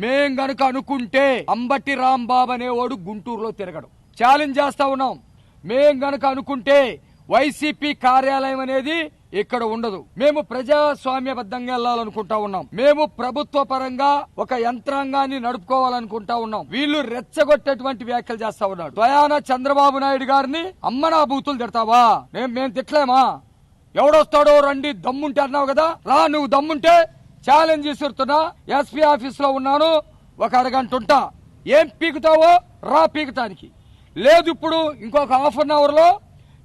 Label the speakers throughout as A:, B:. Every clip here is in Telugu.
A: మేం గనుక అనుకుంటే అంబటి రాంబాబు అనేవాడు గుంటూరులో తిరగడు. ఛాలెంజ్ చేస్తా ఉన్నాం. మేం గనుక అనుకుంటే వైసీపీ కార్యాలయం అనేది ఇక్కడ ఉండదు. మేము ప్రజాస్వామ్యబద్ధంగా వెళ్లాలనుకుంటా ఉన్నాం. మేము ప్రభుత్వ పరంగా ఒక యంత్రాంగాన్ని నడుపుకోవాలనుకుంటా ఉన్నాం. వీళ్ళు రెచ్చగొట్టేటువంటి వ్యాఖ్యలు చేస్తా ఉన్నాడు. స్వయాన చంద్రబాబు నాయుడు గారిని అమ్మనా బూతులు తిడతావా? మేము తిట్లేమా? ఎవడొస్తాడో రండి, దమ్ముంటే అన్నావు కదా, రా. నువ్వు దమ్ముంటే ఛాలెంజ్ విసురుతున్నా. ఎస్పీ ఆఫీస్ లో ఉన్నాను, ఒక అరగంట ఉంటా. ఏం పీకుతావో రా పీకటానికి. లేదు ఇప్పుడు ఇంకొక హాఫ్ అన్ అవర్ లో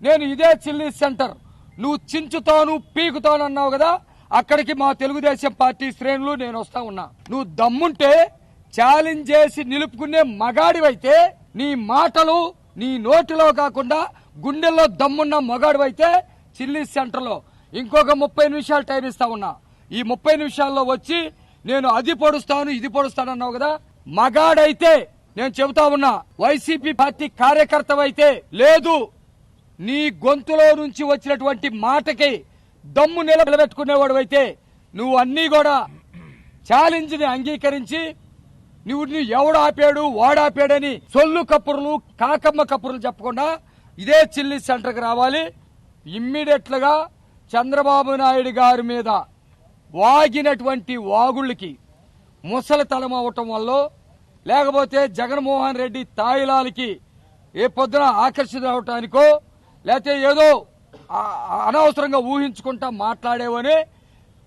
A: నేను ఇదే చిల్లీస్ సెంటర్ నువ్వు చించుతాను పీకుతాను అన్నావు కదా, అక్కడికి మా తెలుగుదేశం పార్టీ శ్రేణులు నేను వస్తా ఉన్నా. నువ్వు దమ్ముంటే ఛాలెంజ్ చేసి నిలుపుకునే మగాడివైతే, నీ మాటలు నీ నోటిలో కాకుండా గుండెల్లో దమ్మున్న మగాడివైతే చిల్లీస్ సెంటర్ లో ఇంకొక 30 నిమిషాలు టైం ఇస్తా ఉన్నా. ఈ 30 నిమిషాల్లో వచ్చి నేను అది పొడుస్తాను ఇది పొడుస్తాను అన్నావు కదా, మగాడైతే నేను చెబుతా ఉన్నా. వైసీపీ పార్టీ కార్యకర్తవైతే, లేదు నీ గొంతులో నుంచి వచ్చినటువంటి మాటకి దమ్ము నిలబెట్టుకునేవాడు అయితే నువ్వు అన్నీ కూడా ఛాలెంజ్ ని అంగీకరించి నువ్వు ఎవడు ఆపాడు వాడాపాడని సొల్లు కప్పుర్లు కాకమ్మ కప్పుర్లు చెప్పకుండా ఇదే చిల్లీ సెంటర్కి రావాలి. ఇమ్మీడియట్ గా చంద్రబాబు నాయుడు గారి మీద వాగినటువంటి వాగుళ్ళకి ముసలితనం అవటం వల్ల, లేకపోతే జగన్మోహన్ రెడ్డి తాయిలాలకి ఏ పొద్దున ఆకర్షిత అవటానికో, లేకపోతే ఏదో అనవసరంగా ఊహించుకుంటా మాట్లాడేవని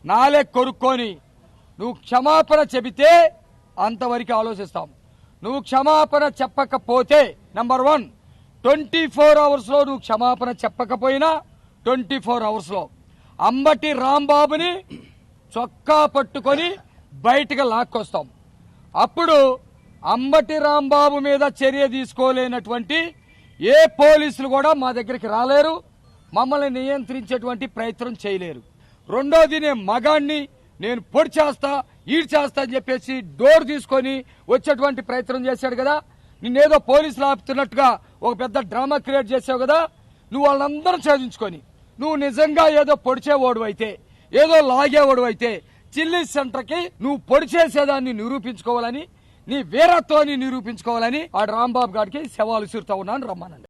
A: నాలే కొరుక్కొని నువ్వు క్షమాపణ చెబితే అంతవరకు ఆలోచిస్తాం. నువ్వు క్షమాపణ చెప్పకపోతే నంబర్ 1 24 అవర్స్ లో నువ్వు క్షమాపణ చెప్పకపోయినా 24 అవర్స్ లో అంబటి రాంబాబుని చొక్కా పట్టుకొని బయటకు లాక్కొస్తాం. అప్పుడు అంబటి రాంబాబు మీద చర్య తీసుకోలేనటువంటి ఏ పోలీసులు కూడా మా దగ్గరికి రాలేరు, మమ్మల్ని నియంత్రించేటువంటి ప్రయత్నం చేయలేరు. రెండోది, నేను మగాణ్ణి, నేను పొడి చేస్తా ఈడ్ చేస్తా అని చెప్పేసి డోర్ తీసుకొని వచ్చేటువంటి ప్రయత్నం చేశాడు కదా. నిన్నేదో పోలీసులు ఆపుతున్నట్టుగా ఒక పెద్ద డ్రామా క్రియేట్ చేసావు కదా. నువ్వు వాళ్ళందరూ ఛేదించుకొని నువ్వు నిజంగా ఏదో పొడిచేవాడు అయితే, ఏదో లాగేవాడు అయితే చిల్లీ సెంటర్కి నువ్వు పొడి చేసేదాన్ని నిరూపించుకోవాలని, నీ వీరత్వాన్ని నిరూపించుకోవాలని ఆ రాంబాబు గారికి సవాలు విసురుతా ఉన్నాను. రమ్మనండి.